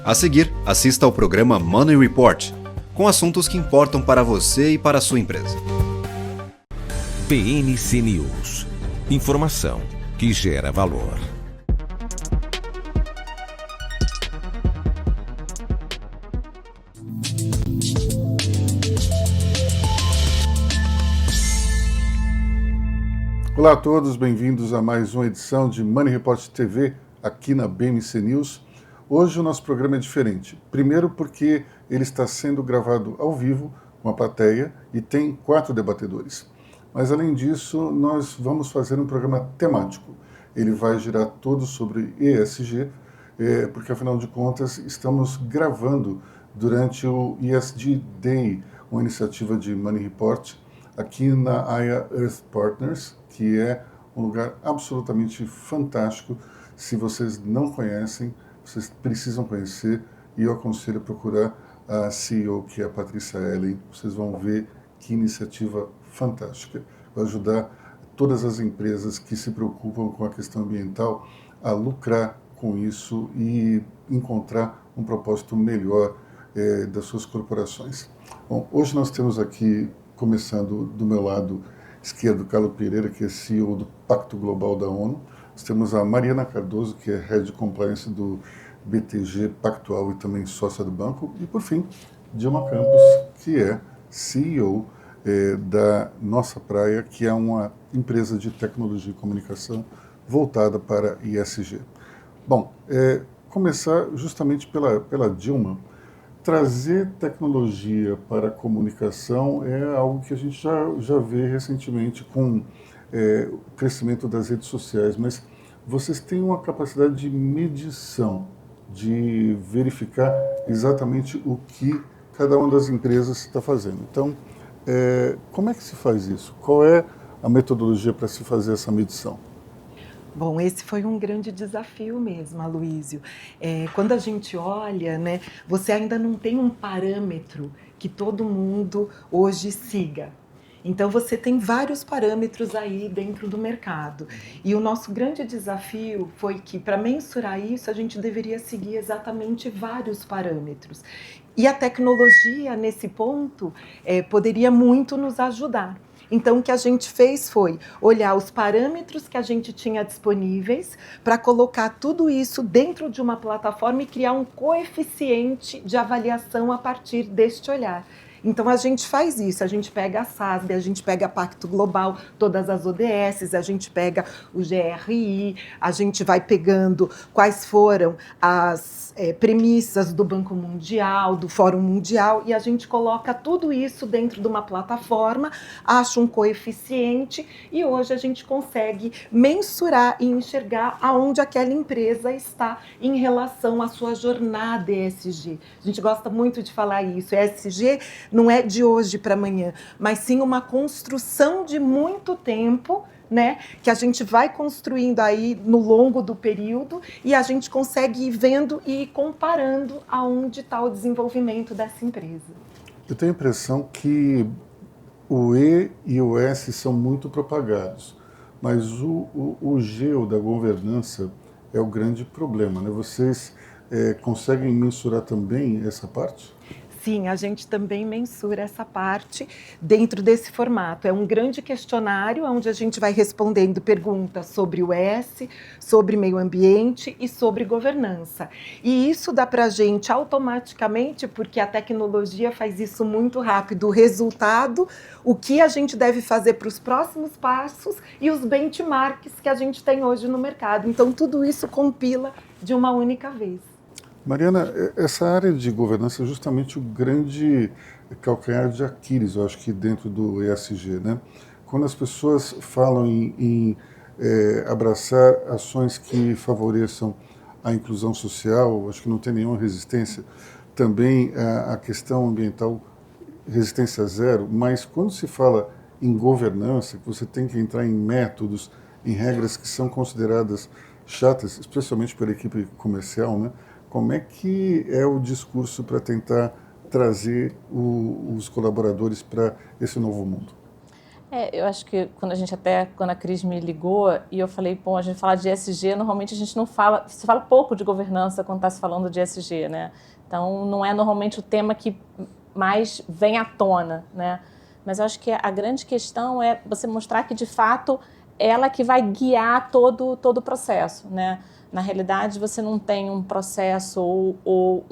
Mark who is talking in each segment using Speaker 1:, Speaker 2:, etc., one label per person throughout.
Speaker 1: A seguir, assista ao programa Money Report, com assuntos que importam para você e para a sua empresa.
Speaker 2: PNC News. Informação que gera valor.
Speaker 3: Olá a todos, bem-vindos a mais uma edição de Money Report TV aqui na BMC News. Hoje o nosso programa é diferente. Primeiro porque ele está sendo gravado ao vivo com a plateia e tem 4 debatedores. Mas além disso, nós vamos fazer um programa temático. Ele vai girar todo sobre ESG, porque afinal de contas estamos gravando durante o ESG Day, uma iniciativa de Money Report, aqui na Aya Earth Partners, que é um lugar absolutamente fantástico. Se vocês não conhecem, vocês precisam conhecer, e eu aconselho a procurar a CEO, que é a Patrícia Ellen. Vocês vão ver que iniciativa fantástica. Vai ajudar todas as empresas que se preocupam com a questão ambiental a lucrar com isso e encontrar um propósito melhor das suas corporações. Bom, hoje nós temos aqui, começando do meu lado esquerdo, Carlos Pereira, que é CEO do Pacto Global da ONU. Nós temos a Mariana Cardoso, que é Head de Compliance do BTG Pactual e também sócia do banco. E, por fim, Dilma Campos, que é CEO da Nossa Praia, que é uma empresa de tecnologia e comunicação voltada para ESG. Bom, começar justamente pela Dilma. Trazer tecnologia para a comunicação é algo que a gente já vê recentemente com o crescimento das redes sociais, mas vocês têm uma capacidade de medição, de verificar exatamente o que cada uma das empresas está fazendo. Então, como é que se faz isso? Qual é a metodologia para se fazer essa medição?
Speaker 4: Bom, esse foi um grande desafio mesmo, Aloísio. Quando a gente olha, né, você ainda não tem um parâmetro que todo mundo hoje siga. Então, você tem vários parâmetros aí dentro do mercado. E o nosso grande desafio foi que, para mensurar isso, a gente deveria seguir exatamente vários parâmetros. E a tecnologia, nesse ponto, poderia muito nos ajudar. Então, o que a gente fez foi olhar os parâmetros que a gente tinha disponíveis para colocar tudo isso dentro de uma plataforma e criar um coeficiente de avaliação a partir deste olhar. Então, a gente faz isso, a gente pega a SASB, a gente pega a Pacto Global, todas as ODS, a gente pega o GRI, a gente vai pegando quais foram as premissas do Banco Mundial, do Fórum Mundial, e a gente coloca tudo isso dentro de uma plataforma, acha um coeficiente, e hoje a gente consegue mensurar e enxergar aonde aquela empresa está em relação à sua jornada ESG. A gente gosta muito de falar isso, ESG não é de hoje para amanhã, mas sim uma construção de muito tempo, né, que a gente vai construindo aí no longo do período e a gente consegue ir vendo e ir comparando aonde está o desenvolvimento dessa empresa.
Speaker 3: Eu tenho a impressão que o E e o S são muito propagados, mas o G, o da governança, é o grande problema, né? Vocês conseguem mensurar também essa parte?
Speaker 4: Sim, a gente também mensura essa parte dentro desse formato. É um grande questionário onde a gente vai respondendo perguntas sobre o S, sobre meio ambiente e sobre governança. E isso dá para a gente automaticamente, porque a tecnologia faz isso muito rápido, o resultado, o que a gente deve fazer para os próximos passos e os benchmarks que a gente tem hoje no mercado. Então, tudo isso compila de uma única vez.
Speaker 3: Mariana, essa área de governança é justamente o grande calcanhar de Aquiles, eu acho que dentro do ESG, né? Quando as pessoas falam em abraçar ações que favoreçam a inclusão social, acho que não tem nenhuma resistência. Também a questão ambiental, resistência zero, mas quando se fala em governança, que você tem que entrar em métodos, em regras que são consideradas chatas, especialmente pela equipe comercial, né? Como é que é o discurso para tentar trazer os colaboradores para esse novo mundo?
Speaker 5: Eu acho que quando a Cris me ligou e eu falei, bom, a gente fala de ESG, normalmente a gente não fala, se fala pouco de governança quando está se falando de ESG, né? Então, não é normalmente o tema que mais vem à tona, né? Mas eu acho que a grande questão é você mostrar que, de fato, ela que vai guiar todo o processo, né? Na realidade, você não tem um processo ou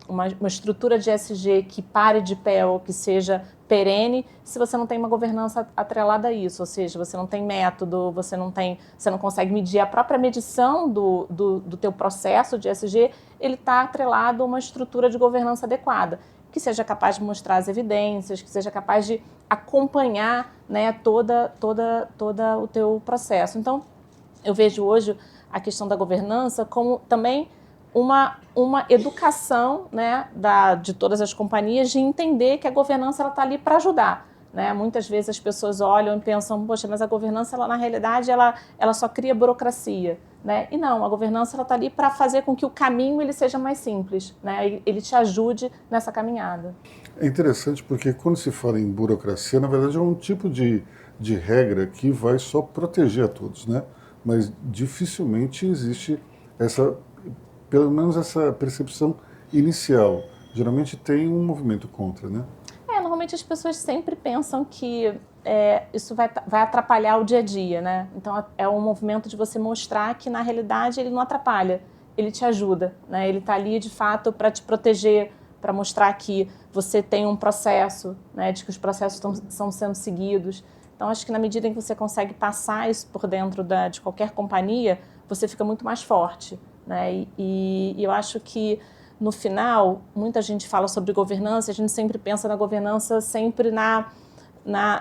Speaker 5: uma estrutura de ESG que pare de pé ou que seja perene se você não tem uma governança atrelada a isso, ou seja, você não tem método, você não consegue medir a própria medição do teu processo de ESG, ele está atrelado a uma estrutura de governança adequada, que seja capaz de mostrar as evidências, que seja capaz de acompanhar, né, toda o teu processo. Então, eu vejo hoje a questão da governança como também uma educação, né, de todas as companhias de entender que a governança está ali para ajudar. Né? Muitas vezes as pessoas olham e pensam, poxa, mas a governança, na realidade, ela só cria burocracia. Né? E não, a governança está ali para fazer com que o caminho ele seja mais simples, né? Ele te ajude nessa caminhada.
Speaker 3: É interessante porque quando se fala em burocracia, na verdade é um tipo de regra que vai só proteger a todos, né? Mas dificilmente existe pelo menos essa percepção inicial. Geralmente tem um movimento contra, né?
Speaker 5: Normalmente as pessoas sempre pensam que isso vai atrapalhar o dia a dia, né? Então é um movimento de você mostrar que na realidade ele não atrapalha, ele te ajuda, né? Ele está ali de fato para te proteger, para mostrar que você tem um processo, né? De que os processos estão sendo seguidos. Então acho que na medida em que você consegue passar isso por dentro de qualquer companhia, você fica muito mais forte, né? E eu acho que no final, muita gente fala sobre governança, a gente sempre pensa na governança sempre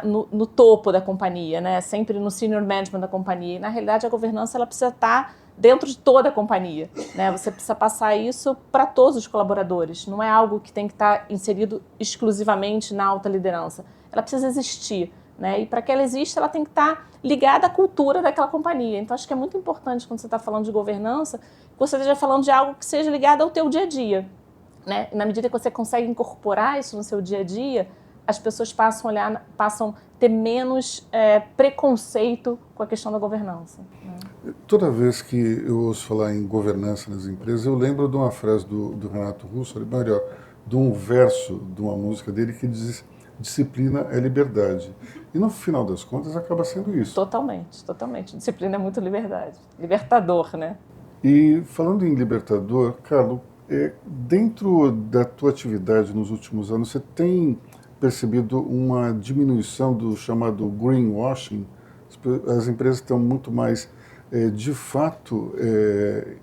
Speaker 5: no topo da companhia, né? Sempre no senior management da companhia. E, na realidade, a governança ela precisa estar dentro de toda a companhia, né? Você precisa passar isso para todos os colaboradores. Não é algo que tem que estar inserido exclusivamente na alta liderança. Ela precisa existir, né? E para que ela exista, ela tem que estar ligada à cultura daquela companhia. Então, acho que é muito importante, quando você está falando de governança, que você esteja falando de algo que seja ligado ao teu dia a dia. Né? E na medida que você consegue incorporar isso no seu dia a dia, as pessoas passam a ter menos preconceito com a questão da governança. Né?
Speaker 3: Toda vez que eu ouço falar em governança nas empresas, eu lembro de uma frase do Renato Russo, melhor, de um verso de uma música dele que diz: disciplina é liberdade. E no final das contas acaba sendo isso.
Speaker 5: Totalmente, totalmente. Disciplina é muito liberdade. Libertador, né?
Speaker 3: E falando em libertador, Carlos, dentro da tua atividade nos últimos anos, você tem percebido uma diminuição do chamado greenwashing? As empresas estão muito mais, de fato,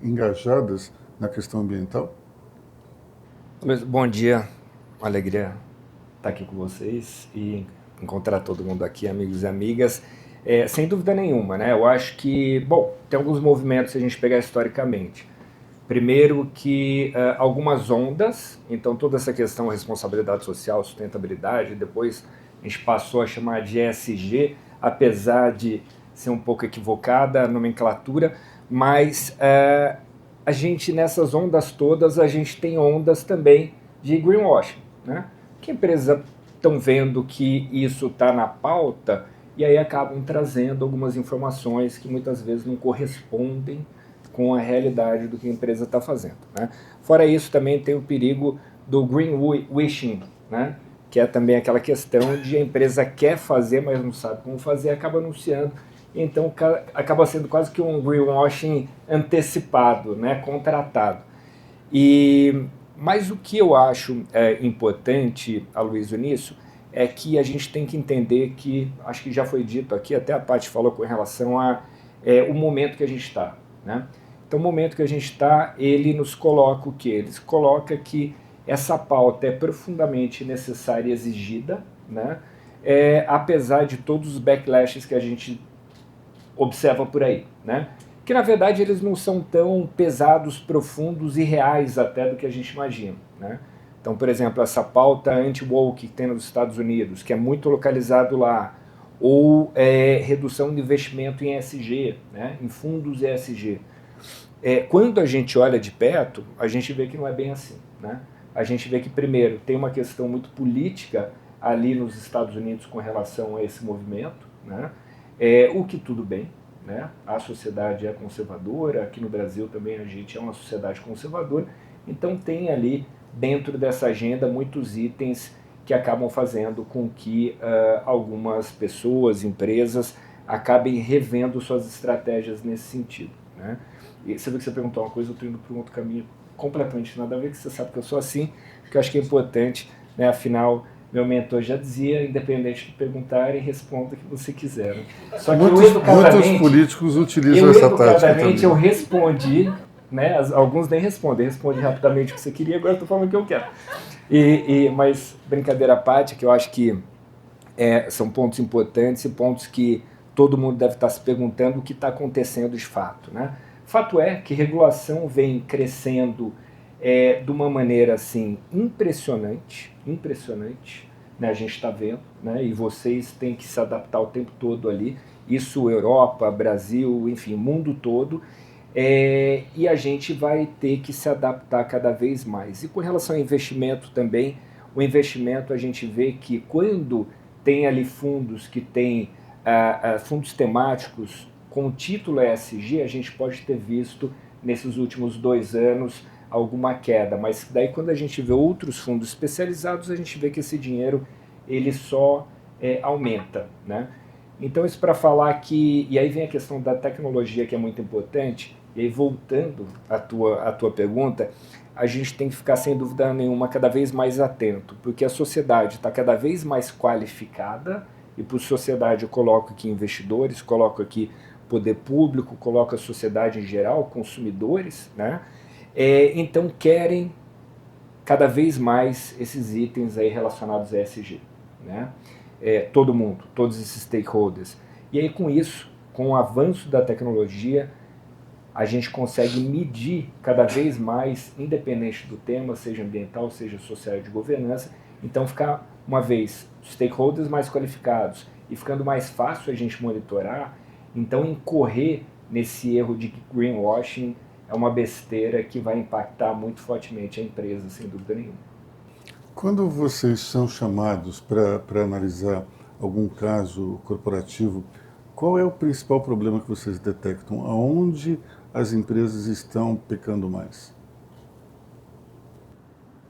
Speaker 3: engajadas na questão ambiental?
Speaker 6: Bom dia, uma alegria estar aqui com vocês e encontrar todo mundo aqui, amigos e amigas. Sem dúvida nenhuma, né? Eu acho que, bom, tem alguns movimentos se a gente pegar historicamente. Primeiro que algumas ondas, então toda essa questão responsabilidade social, sustentabilidade, depois a gente passou a chamar de ESG, apesar de ser um pouco equivocada a nomenclatura, mas a gente nessas ondas todas, a gente tem ondas também de greenwashing, né? Que empresas estão vendo que isso está na pauta e aí acabam trazendo algumas informações que muitas vezes não correspondem com a realidade do que a empresa está fazendo. Né? Fora isso, também tem o perigo do greenwashing, né? Que é também aquela questão de a empresa quer fazer, mas não sabe como fazer, acaba anunciando, então acaba sendo quase que um greenwashing antecipado, né? Contratado. Mas o que eu acho importante, Aloysio, nisso, é que a gente tem que entender que, acho que já foi dito aqui, até a Paty falou com relação a o momento que a gente está. Né? Então o momento que a gente está, ele nos coloca o quê? Ele coloca que essa pauta é profundamente necessária e exigida, né? Apesar de todos os backlashes que a gente observa por aí. Né? Que na verdade eles não são tão pesados, profundos e reais até do que a gente imagina. Né? Então, por exemplo, essa pauta anti-woke que tem nos Estados Unidos, que é muito localizado lá, ou redução de investimento em ESG, né, em fundos ESG. Quando a gente olha de perto, a gente vê que não é bem assim. Né? A gente vê que, primeiro, tem uma questão muito política ali nos Estados Unidos com relação a esse movimento, né? O que tudo bem, né? A sociedade é conservadora, aqui no Brasil também a gente é uma sociedade conservadora, então tem ali dentro dessa agenda muitos itens que acabam fazendo com que algumas pessoas, empresas, acabem revendo suas estratégias nesse sentido, né? E você viu que você perguntou uma coisa, eu estou indo para um outro caminho completamente nada a ver, que você sabe que eu sou assim, que eu acho que é importante, né? Afinal, meu mentor já dizia, independente de perguntar, e responda o que você quiser. Né? Só que
Speaker 3: muitos políticos utilizam essa tática também.
Speaker 6: Eu respondi, né? Alguns nem respondem, respondi rapidamente o que você queria, agora eu estou falando o que eu quero. Mas, brincadeira à parte, que eu acho que são pontos importantes e pontos que todo mundo deve estar se perguntando o que está acontecendo de fato, né? Fato é que regulação vem crescendo de uma maneira assim impressionante, né? A gente está vendo, né? E vocês têm que se adaptar o tempo todo ali, isso Europa, Brasil, enfim, mundo todo, e a gente vai ter que se adaptar cada vez mais. E com relação ao investimento também, o investimento a gente vê que quando tem ali fundos que têm fundos temáticos com o título ESG, a gente pode ter visto nesses últimos 2 anos alguma queda, mas daí quando a gente vê outros fundos especializados, a gente vê que esse dinheiro ele só aumenta, né? Então isso para falar que, e aí vem a questão da tecnologia que é muito importante, e aí voltando à tua pergunta, a gente tem que ficar sem dúvida nenhuma cada vez mais atento, porque a sociedade está cada vez mais qualificada, e por sociedade eu coloco aqui investidores, coloco aqui poder público, coloco a sociedade em geral, consumidores, né? Então querem cada vez mais esses itens aí relacionados a ESG, né? Todo mundo, todos esses stakeholders. E aí com isso, com o avanço da tecnologia, a gente consegue medir cada vez mais, independente do tema, seja ambiental, seja social, de governança, então ficar, uma vez, stakeholders mais qualificados e ficando mais fácil a gente monitorar, então incorrer nesse erro de greenwashing é uma besteira que vai impactar muito fortemente a empresa, sem dúvida nenhuma.
Speaker 3: Quando vocês são chamados para analisar algum caso corporativo, qual é o principal problema que vocês detectam? Aonde as empresas estão pecando mais?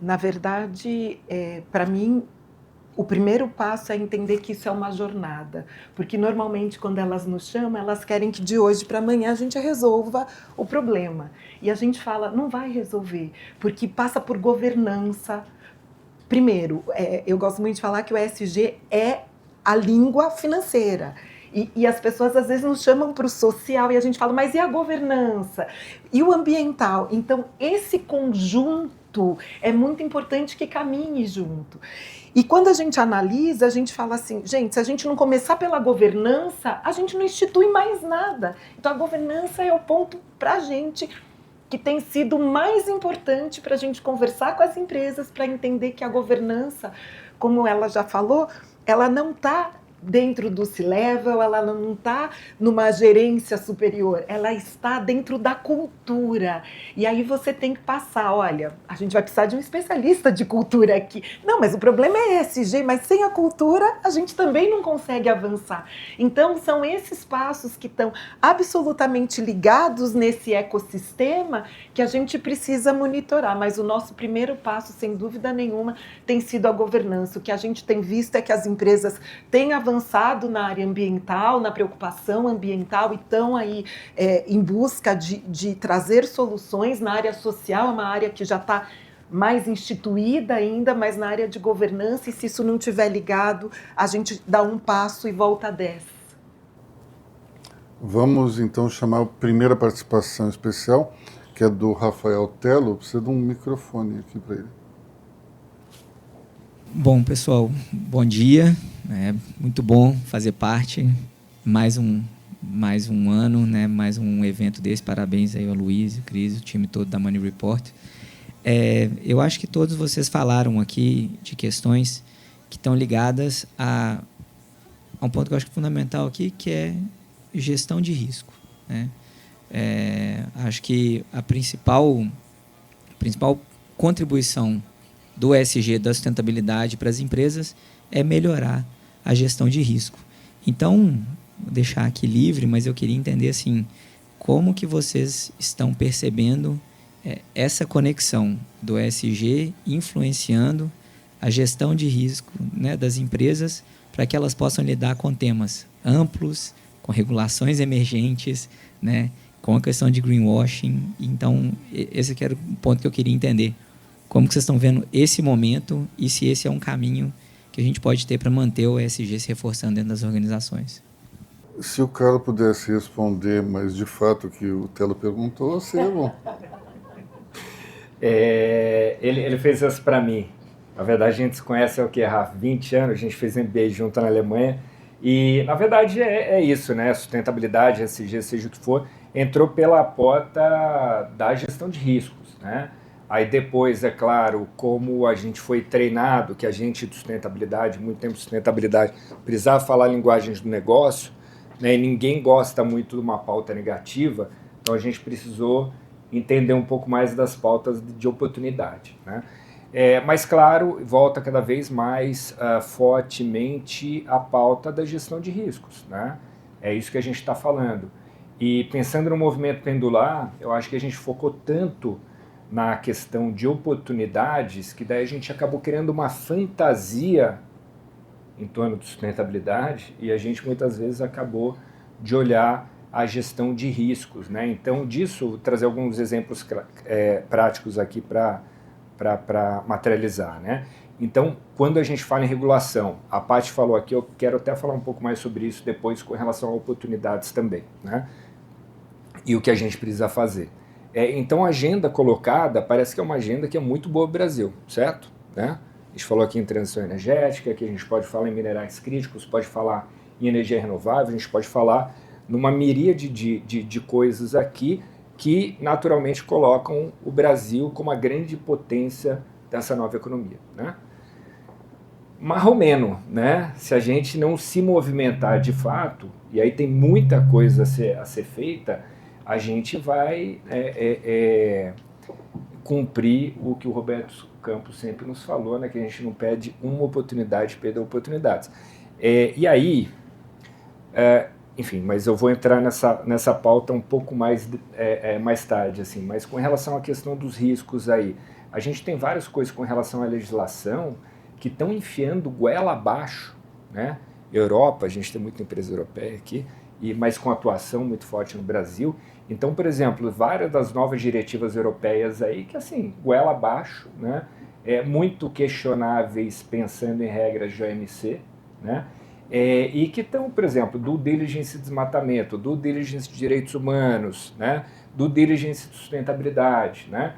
Speaker 4: Na verdade, para mim, o primeiro passo é entender que isso é uma jornada, porque normalmente quando elas nos chamam, elas querem que de hoje para amanhã a gente resolva o problema. E a gente fala, não vai resolver, porque passa por governança. Primeiro, eu gosto muito de falar que o ESG é a língua financeira. E as pessoas às vezes nos chamam para o social e a gente fala, mas e a governança? E o ambiental? Então, esse conjunto é muito importante que caminhe junto. E quando a gente analisa, a gente fala assim, gente, se a gente não começar pela governança, a gente não institui mais nada. Então, a governança é o ponto para a gente que tem sido mais importante para a gente conversar com as empresas, para entender que a governança, como ela já falou, ela não está dentro do C-Level, ela não está numa gerência superior, ela está dentro da cultura. E aí você tem que passar, olha, a gente vai precisar de um especialista de cultura aqui. Não, mas o problema é ESG, mas sem a cultura a gente também não consegue avançar. Então são esses passos que estão absolutamente ligados nesse ecossistema que a gente precisa monitorar. Mas o nosso primeiro passo, sem dúvida nenhuma, tem sido a governança. O que a gente tem visto é que as empresas têm avançado na área ambiental, na preocupação ambiental e estão aí em busca de trazer soluções. Na área social é uma área que já está mais instituída ainda, mas na área de governança, e se isso não estiver ligado, a gente dá um passo e volta 10.
Speaker 3: Vamos então chamar a primeira participação especial, que é do Rafael Tello. Precisa de um microfone aqui para ele.
Speaker 7: Bom, pessoal, bom dia. É muito bom fazer parte, mais um ano, né? Mais um evento desse. Parabéns aí ao Luiz, ao Cris, o time todo da Money Report. Eu acho que todos vocês falaram aqui de questões que estão ligadas a um ponto que eu acho que é fundamental aqui, que é gestão de risco, né? Acho que a principal contribuição do ESG, da sustentabilidade para as empresas, é melhorar a gestão de risco. Então, vou deixar aqui livre, mas eu queria entender assim, como que vocês estão percebendo essa conexão do ESG influenciando a gestão de risco, né, das empresas para que elas possam lidar com temas amplos, com regulações emergentes, né, com a questão de greenwashing. Então, esse aqui era o ponto que eu queria entender. Como que vocês estão vendo esse momento e se esse é um caminho que a gente pode ter para manter o ESG se reforçando dentro das organizações?
Speaker 3: Se o Carlos pudesse responder, mas de fato o que o Telo perguntou, seria bom.
Speaker 6: Ele fez isso para mim. Na verdade, a gente se conhece há o quê, Rafa? 20 anos, a gente fez MBA junto na Alemanha. E, na verdade, é isso, né? Sustentabilidade, ESG, seja o que for, entrou pela porta da gestão de riscos, né? Aí depois, é claro, como a gente foi treinado, que a gente de sustentabilidade, muito tempo de sustentabilidade, precisava falar linguagens do negócio, né? E ninguém gosta muito de uma pauta negativa, então a gente precisou entender um pouco mais das pautas de oportunidade, né? Mas, claro, volta cada vez mais fortemente a pauta da gestão de riscos, né? É isso que a gente está falando. E pensando no movimento pendular, eu acho que a gente focou tanto na questão de oportunidades que daí a gente acabou criando uma fantasia em torno de sustentabilidade e a gente muitas vezes acabou de olhar a gestão de riscos, né? Então, disso, vou trazer alguns exemplos práticos aqui para materializar, né? Então, quando a gente fala em regulação, a Paty falou aqui, eu quero até falar um pouco mais sobre isso depois com relação a oportunidades também, né? E o que a gente precisa fazer. Então, a agenda colocada parece que é uma agenda que é muito boa no Brasil, certo? Né? A gente falou aqui em transição energética, que a gente pode falar em minerais críticos, pode falar em energia renovável, a gente pode falar numa miríade de coisas aqui que naturalmente colocam o Brasil como a grande potência dessa nova economia, né? Marromeno, né? Se a gente não se movimentar de fato, e aí tem muita coisa a ser feita, a gente vai cumprir o que o Roberto Campos sempre nos falou, né? Que a gente não pede uma oportunidade, perde oportunidades. E aí, enfim, mas eu vou entrar nessa pauta um pouco mais tarde, assim. Mas com relação à questão dos riscos aí, a gente tem várias coisas com relação à legislação que estão enfiando goela abaixo, né? Europa, a gente tem muita empresa europeia aqui, mas com atuação muito forte no Brasil. Então, por exemplo, várias das novas diretivas europeias aí que, assim, goela abaixo, né? Muito questionáveis pensando em regras de OMC, né? E que estão, por exemplo, due diligence de desmatamento, due diligence de direitos humanos, né? Due diligence de sustentabilidade, né?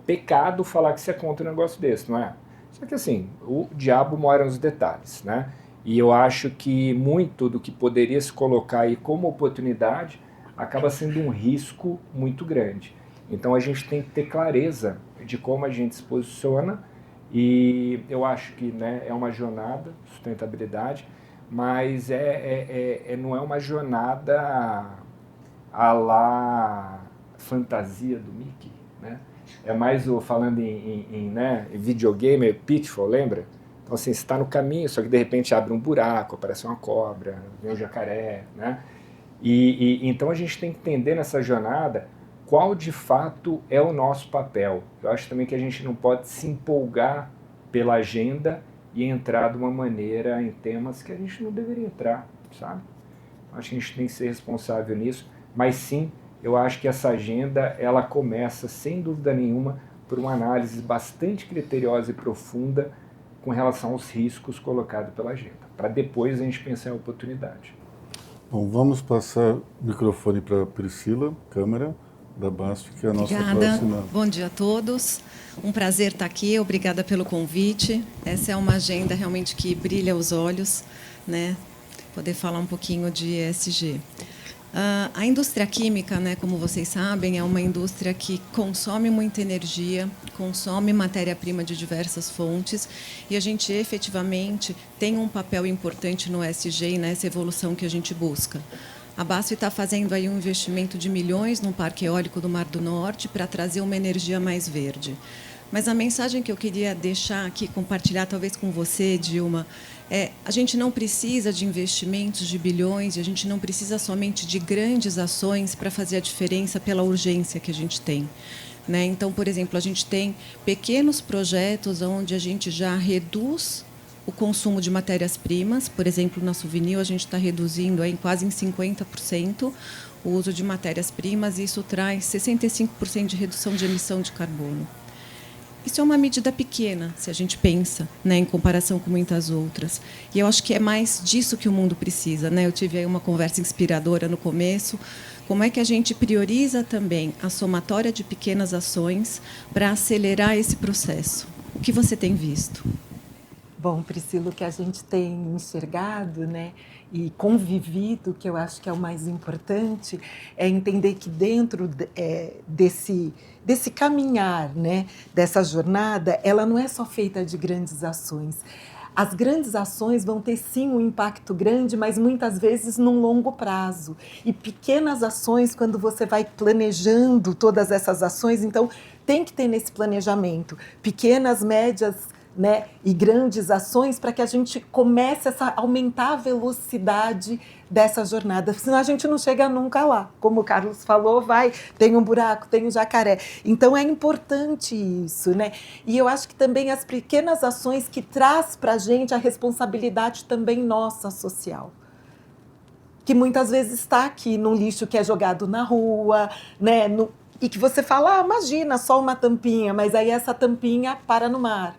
Speaker 6: Pecado falar que você é contra um negócio desse, não é? Só que assim, o diabo mora nos detalhes, né? E eu acho que muito do que poderia se colocar aí como oportunidade acaba sendo um risco muito grande. Então a gente tem que ter clareza de como a gente se posiciona e eu acho que, né, é uma jornada, sustentabilidade, mas não é uma jornada à la fantasia do Mickey, né? É mais falando em videogame, Pitfall, lembra? Então assim, você está no caminho, só que de repente abre um buraco, aparece uma cobra, vem um jacaré, né? Então a gente tem que entender nessa jornada qual de fato é o nosso papel. Eu acho também que a gente não pode se empolgar pela agenda e entrar de uma maneira em temas que a gente não deveria entrar, sabe? Acho que a gente tem que ser responsável nisso, mas sim, eu acho que essa agenda, ela começa, sem dúvida nenhuma, por uma análise bastante criteriosa e profunda com relação aos riscos colocados pela agenda, para depois a gente pensar em oportunidade.
Speaker 3: Bom, vamos passar o microfone para a Priscila, câmera da BASF, que é a nossa próxima.
Speaker 8: Bom dia a todos. Um prazer estar aqui. Obrigada pelo convite. Essa é uma agenda realmente que brilha os olhos, né? Poder falar um pouquinho de ESG. A indústria química, né, como vocês sabem, é uma indústria que consome muita energia, consome matéria-prima de diversas fontes, e a gente efetivamente tem um papel importante no ESG e nessa evolução que a gente busca. A BASF está fazendo aí um investimento de milhões no Parque Eólico do Mar do Norte para trazer uma energia mais verde. Mas a mensagem que eu queria deixar aqui, compartilhar talvez com você, Dilma, a gente não precisa de investimentos de bilhões, e a gente não precisa somente de grandes ações para fazer a diferença pela urgência que a gente tem. Né? Então, por exemplo, a gente tem pequenos projetos onde a gente já reduz o consumo de matérias-primas. Por exemplo, na Souvenir, a gente está reduzindo em quase em 50% o uso de matérias-primas, e isso traz 65% de redução de emissão de carbono. Isso é uma medida pequena, se a gente pensa, né, em comparação com muitas outras. E eu acho que é mais disso que o mundo precisa. Né? Eu tive aí uma conversa inspiradora no começo. Como é que a gente prioriza também a somatória de pequenas ações para acelerar esse processo? O que você tem visto?
Speaker 4: Bom, Priscila, o que a gente tem enxergado, né, e convivido, que eu acho que é o mais importante, é entender que dentro desse caminhar, né, dessa jornada, ela não é só feita de grandes ações. As grandes ações vão ter, sim, um impacto grande, mas muitas vezes num longo prazo. E pequenas ações, quando você vai planejando todas essas ações, então tem que ter nesse planejamento pequenas, médias, né, e grandes ações para que a gente comece a aumentar a velocidade dessa jornada, senão a gente não chega nunca lá. Como o Carlos falou, tem um buraco, tem um jacaré. Então é importante isso, né? E eu acho que também as pequenas ações que traz para a gente a responsabilidade também nossa social, que muitas vezes está aqui no lixo que é jogado na rua, né? E que você fala, imagina, só uma tampinha, mas aí essa tampinha para no mar.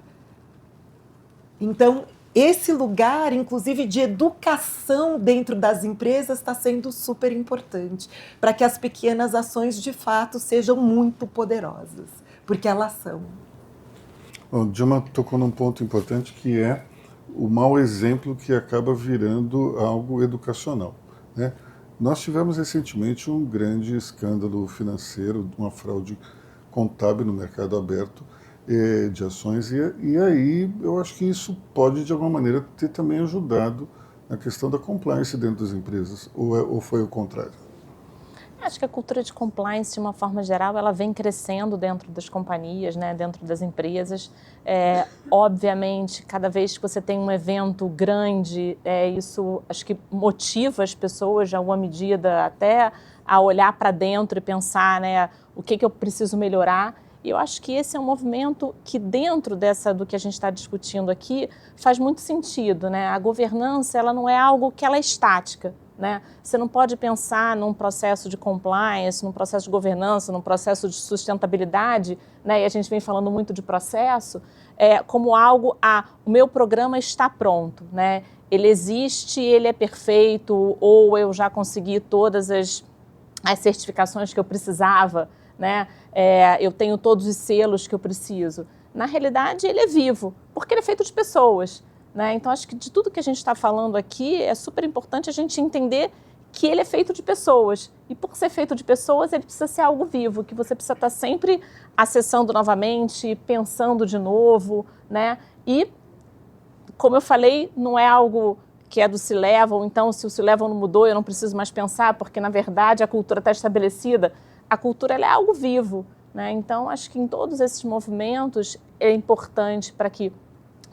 Speaker 4: Então, esse lugar, inclusive, de educação dentro das empresas está sendo super importante para que as pequenas ações, de fato, sejam muito poderosas, porque elas são.
Speaker 3: O Dilma tocou num ponto importante, que é o mau exemplo que acaba virando algo educacional. Né? Nós tivemos recentemente um grande escândalo financeiro, uma fraude contábil no mercado aberto, de ações, e aí eu acho que isso pode, de alguma maneira, ter também ajudado na questão da compliance dentro das empresas, ou foi o contrário?
Speaker 5: Acho que a cultura de compliance, de uma forma geral, ela vem crescendo dentro das companhias, né, dentro das empresas. Obviamente, cada vez que você tem um evento grande, isso acho que motiva as pessoas, de alguma medida, até a olhar para dentro e pensar, né, o que eu preciso melhorar. E eu acho que esse é um movimento que, dentro do que a gente está discutindo aqui, faz muito sentido. Né? A governança, ela não é algo que ela é estática. Né? Você não pode pensar num processo de compliance, num processo de governança, num processo de sustentabilidade, né? E a gente vem falando muito de processo, como algo, o meu programa está pronto, né? Ele existe, ele é perfeito, ou eu já consegui todas as certificações que eu precisava, né? Eu tenho todos os selos que eu preciso. Na realidade, ele é vivo, porque ele é feito de pessoas. Né? Então, acho que de tudo que a gente está falando aqui, é super importante a gente entender que ele é feito de pessoas. E por ser feito de pessoas, ele precisa ser algo vivo, que você precisa estar sempre acessando novamente, pensando de novo. Né? E, como eu falei, não é algo que é do C-Level, então se o C-Level não mudou, eu não preciso mais pensar, porque, na verdade, a cultura está estabelecida. A cultura ela é algo vivo, né? Então, acho que em todos esses movimentos é importante para que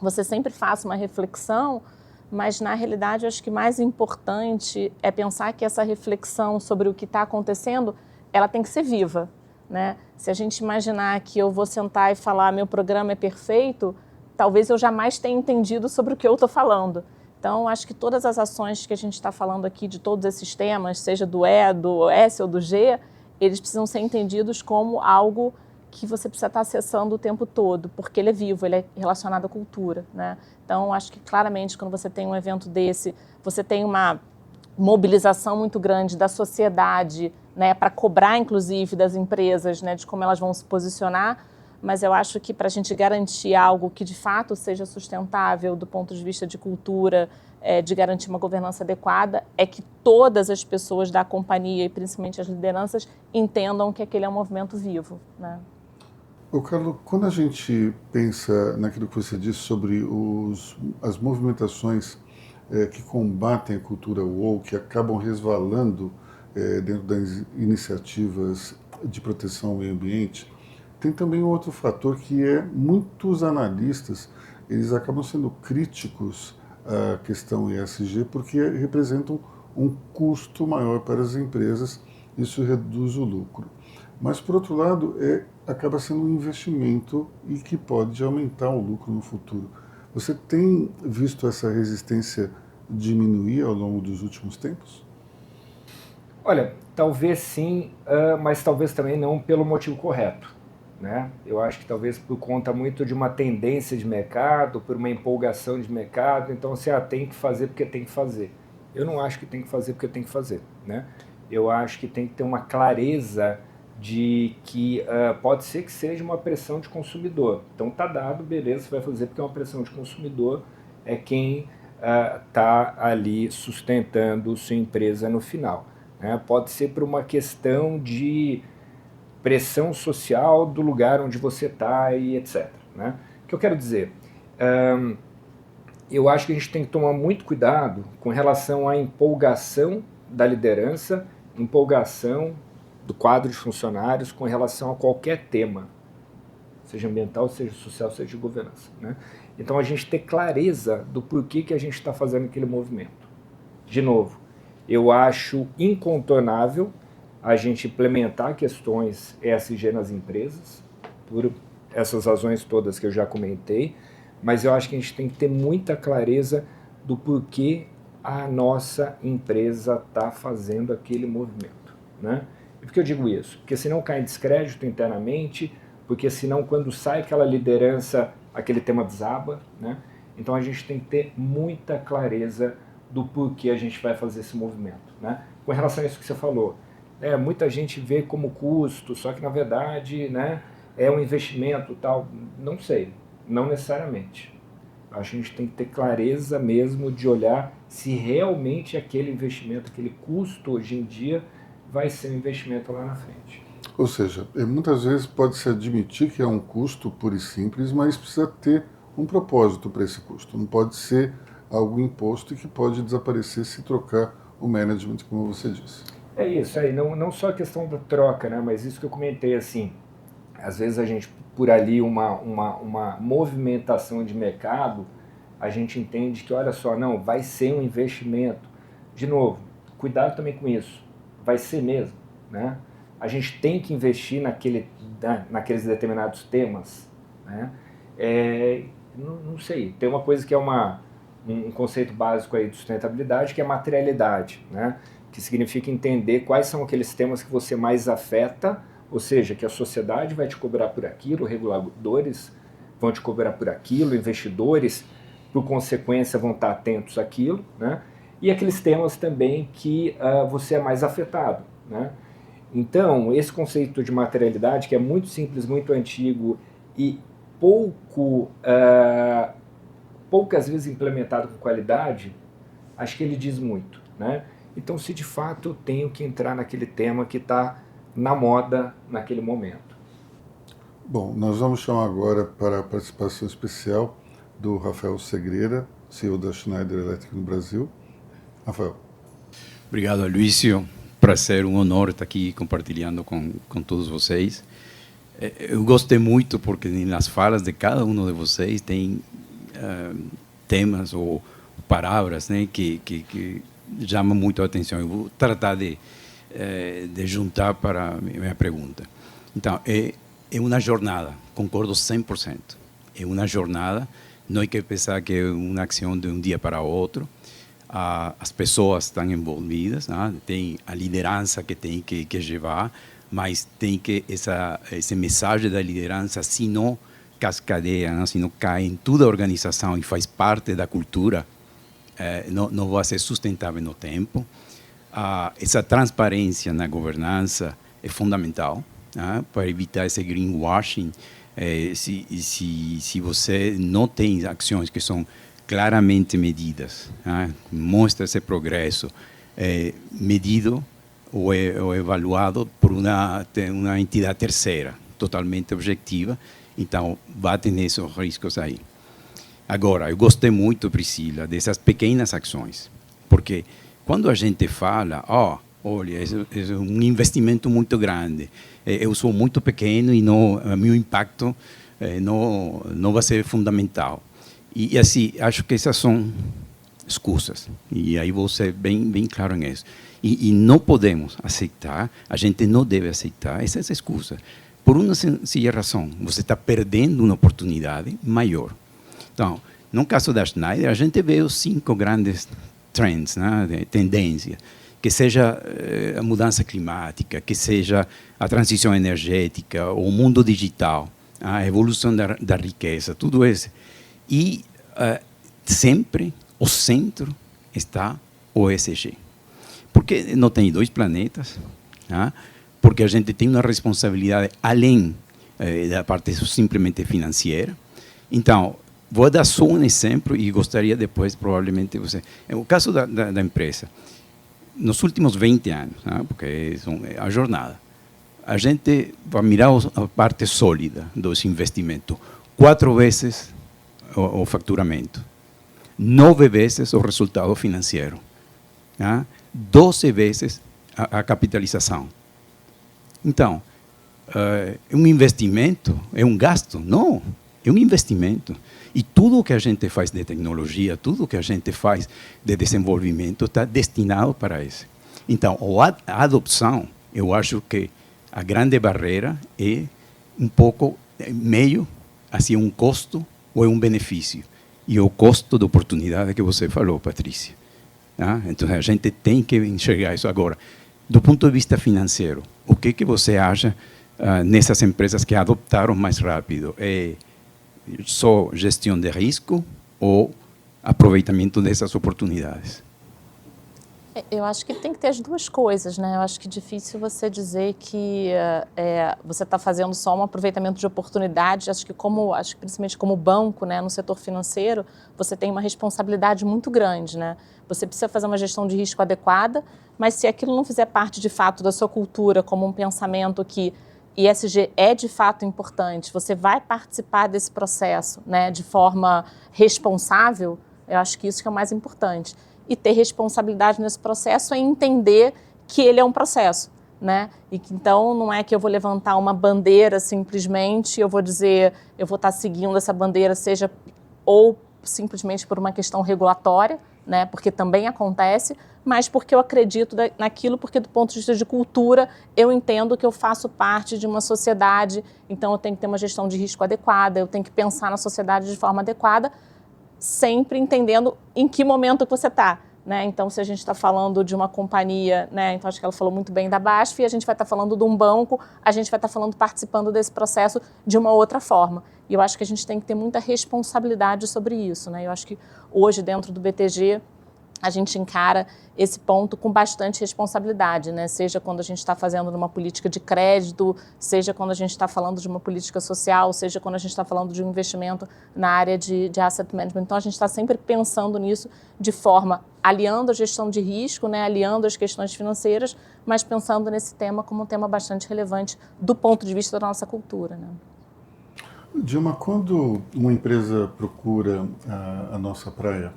Speaker 5: você sempre faça uma reflexão, mas, na realidade, eu acho que mais importante é pensar que essa reflexão sobre o que está acontecendo, ela tem que ser viva. Né? Se a gente imaginar que eu vou sentar e falar meu programa é perfeito, talvez eu jamais tenha entendido sobre o que eu estou falando. Então, acho que todas as ações que a gente está falando aqui, de todos esses temas, seja do E, do S ou do G, eles precisam ser entendidos como algo que você precisa estar acessando o tempo todo, porque ele é vivo, ele é relacionado à cultura. Né? Então, acho que claramente, quando você tem um evento desse, você tem uma mobilização muito grande da sociedade, né, para cobrar, inclusive, das empresas, né, de como elas vão se posicionar, mas eu acho que para a gente garantir algo que, de fato, seja sustentável do ponto de vista de cultura, de garantir uma governança adequada, é que todas as pessoas da companhia, e principalmente as lideranças, entendam que aquele é um movimento vivo. Né?
Speaker 3: Ô, Carlos, quando a gente pensa naquilo que você disse sobre as movimentações que combatem a cultura woke, que acabam resvalando dentro das iniciativas de proteção ao meio ambiente, tem também um outro fator que é muitos analistas, eles acabam sendo críticos à questão ESG porque representam um custo maior para as empresas, isso reduz o lucro. Mas, por outro lado, acaba sendo um investimento e que pode aumentar o lucro no futuro. Você tem visto essa resistência diminuir ao longo dos últimos tempos?
Speaker 6: Olha, talvez sim, mas talvez também não pelo motivo correto, né? Eu acho que talvez por conta muito de uma tendência de mercado, por uma empolgação de mercado, então você tem que fazer porque tem que fazer. Eu não acho que tem que fazer porque tem que fazer, né? Eu acho que tem que ter uma clareza de que pode ser que seja uma pressão de consumidor. Então tá dado, beleza, você vai fazer porque é uma pressão de consumidor, é quem está ali sustentando sua empresa no final. Né? Pode ser por uma questão de pressão social do lugar onde você está e etc. Né? O que eu quero dizer? Eu acho que a gente tem que tomar muito cuidado com relação à empolgação da liderança, empolgação do quadro de funcionários com relação a qualquer tema, seja ambiental, seja social, seja de governança. Né? Então a gente ter clareza do porquê que a gente está fazendo aquele movimento. De novo, eu acho incontornável a gente implementar questões ESG nas empresas, por essas razões todas que eu já comentei, mas eu acho que a gente tem que ter muita clareza do porquê a nossa empresa está fazendo aquele movimento. Né? E por que eu digo isso? Porque senão cai em descrédito internamente, porque senão quando sai aquela liderança, aquele tema desaba. Né? Então a gente tem que ter muita clareza do porquê a gente vai fazer esse movimento. Né? Com relação a isso que você falou, muita gente vê como custo, só que na verdade, né, é um investimento tal. Não sei, não necessariamente. Acho que a gente tem que ter clareza mesmo de olhar se realmente aquele investimento, aquele custo hoje em dia vai ser um investimento lá na frente.
Speaker 3: Ou seja, muitas vezes pode-se admitir que é um custo puro e simples, mas precisa ter um propósito para esse custo. Não pode ser algo imposto e que pode desaparecer se trocar o management, como você disse.
Speaker 6: É isso aí, não só a questão da troca, né, mas isso que eu comentei, assim, às vezes a gente, por ali, uma movimentação de mercado, a gente entende que, olha só, não, vai ser um investimento. De novo, cuidado também com isso, vai ser mesmo, né? A gente tem que investir naqueles determinados temas, né? Não sei, tem uma coisa que é um conceito básico aí de sustentabilidade, que é materialidade, né? Que significa entender quais são aqueles temas que você mais afeta, ou seja, que a sociedade vai te cobrar por aquilo, reguladores vão te cobrar por aquilo, investidores, por consequência, vão estar atentos àquilo, né? E aqueles temas também que você é mais afetado, né? Então, esse conceito de materialidade, que é muito simples, muito antigo e poucas vezes implementado com qualidade, acho que ele diz muito, né? Então, se de fato eu tenho que entrar naquele tema que está na moda naquele momento.
Speaker 3: Bom, nós vamos chamar agora para a participação especial do Rafael Segreira, CEO da Schneider Electric no Brasil. Rafael.
Speaker 9: Obrigado, Aloysio. Prazer, um honor estar aqui compartilhando com todos vocês. Eu gostei muito porque nas falas de cada um de vocês tem temas ou palavras, né, que chamam muito a atenção. Eu vou tratar de juntar para a minha pergunta. Então, é uma jornada, concordo 100%. É uma jornada, não hay que pensar que é uma ação de um dia para outro. As pessoas estão envolvidas, né? Tem a liderança que tem que levar, mas tem que essa mensagem da liderança, se não cascadeia, né? Se não cai em toda a organização e faz parte da cultura, não vai ser sustentável no tempo. Essa transparência na governança é fundamental, né? Para evitar esse greenwashing. Se você não tem ações que são claramente medidas, mostra esse progresso medido ou evaluado por uma entidade terceira, totalmente objetiva, então vai ter esses riscos aí. Agora, eu gostei muito, Priscila, dessas pequenas ações, porque quando a gente fala, olha, é um investimento muito grande. Eu sou muito pequeno e o meu impacto não vai ser fundamental. E assim, acho que essas são excusas. E aí vou ser bem claro nisso. E não podemos aceitar, a gente não deve aceitar essas excusas. Por uma sencilla razão, você está perdendo uma oportunidade maior. Então, no caso da Schneider, a gente vê os 5 grandes trends, né, tendências, que seja a mudança climática, que seja a transição energética, o mundo digital, a evolução da riqueza, tudo isso. E sempre o centro está o ESG. Porque não tem 2 planetas, né? Porque a gente tem uma responsabilidade além da parte simplesmente financeira. Então, vou dar só um exemplo e gostaria depois, provavelmente, você... O caso da empresa, nos últimos 20 anos, né? Porque é a jornada, a gente vai mirar a parte sólida dos investimentos. 4 vezes o faturamento, 9 vezes o resultado financeiro, né? 12 vezes a capitalização. Então, é um investimento? É um gasto? Não, é um investimento. E tudo o que a gente faz de tecnologia, tudo o que a gente faz de desenvolvimento está destinado para isso. Então, a adopção, eu acho que a grande barreira é um pouco meio, assim, um custo ou é um benefício. E o custo da oportunidade que você falou, Patrícia. Então, a gente tem que enxergar isso. Agora, do ponto de vista financeiro, o que você acha nessas empresas que adoptaram mais rápido? É só gestão de risco ou aproveitamento dessas oportunidades?
Speaker 5: Eu acho que tem que ter as 2 coisas, né? Eu acho que é difícil você dizer que você está fazendo só um aproveitamento de oportunidade. Acho que principalmente como banco, né, no setor financeiro, você tem uma responsabilidade muito grande, né? Você precisa fazer uma gestão de risco adequada, mas se aquilo não fizer parte de fato da sua cultura, como um pensamento que ESG é de fato importante, você vai participar desse processo, né, de forma responsável, eu acho que isso que é o mais importante. E ter responsabilidade nesse processo é entender que ele é um processo, né? E que então não é que eu vou levantar uma bandeira simplesmente, eu vou dizer, eu vou estar seguindo essa bandeira, seja ou simplesmente por uma questão regulatória, né? Porque também acontece, mas porque eu acredito naquilo, porque do ponto de vista de cultura, eu entendo que eu faço parte de uma sociedade, então eu tenho que ter uma gestão de risco adequada, eu tenho que pensar na sociedade de forma adequada, sempre entendendo em que momento que você está, né? Então, se a gente está falando de uma companhia, né? Então acho que ela falou muito bem da BASF, e a gente vai estar falando de um banco, a gente vai estar participando desse processo de uma outra forma. E eu acho que a gente tem que ter muita responsabilidade sobre isso, né? Eu acho que hoje, dentro do BTG, a gente encara esse ponto com bastante responsabilidade, né? Seja quando a gente está fazendo uma política de crédito, seja quando a gente está falando de uma política social, seja quando a gente está falando de um investimento na área de asset management. Então, a gente está sempre pensando nisso de forma, aliando a gestão de risco, né? Aliando as questões financeiras, mas pensando nesse tema como um tema bastante relevante do ponto de vista da nossa cultura, né?
Speaker 3: Dilma, quando uma empresa procura a nossa praia,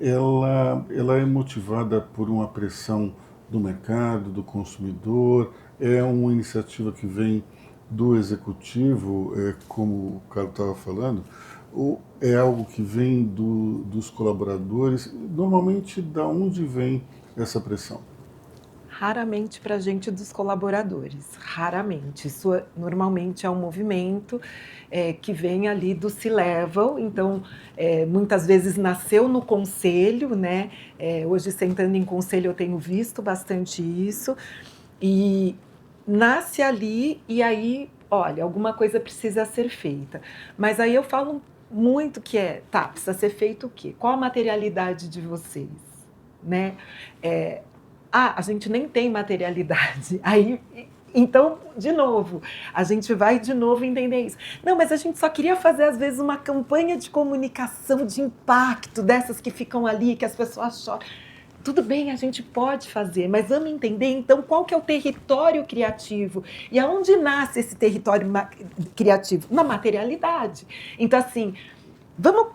Speaker 3: ela é motivada por uma pressão do mercado, do consumidor, é uma iniciativa que vem do executivo, como o Carlos estava falando, ou é algo que vem dos colaboradores? Normalmente, da onde vem essa pressão?
Speaker 4: Raramente para a gente dos colaboradores, raramente. Isso normalmente é um movimento que vem ali do C-Level, então muitas vezes nasceu no conselho, né? Hoje, sentando em conselho, eu tenho visto bastante isso, e nasce ali, e aí, olha, alguma coisa precisa ser feita. Mas aí eu falo muito que precisa ser feito o quê? Qual a materialidade de vocês, né? A gente nem tem materialidade. Aí, então, de novo, a gente vai de novo entender isso. Não, mas a gente só queria fazer, às vezes, uma campanha de comunicação de impacto, dessas que ficam ali, que as pessoas choram. Tudo bem, a gente pode fazer, mas vamos entender, então, qual que é o território criativo e aonde nasce esse território criativo? Na materialidade. Então, assim, vamos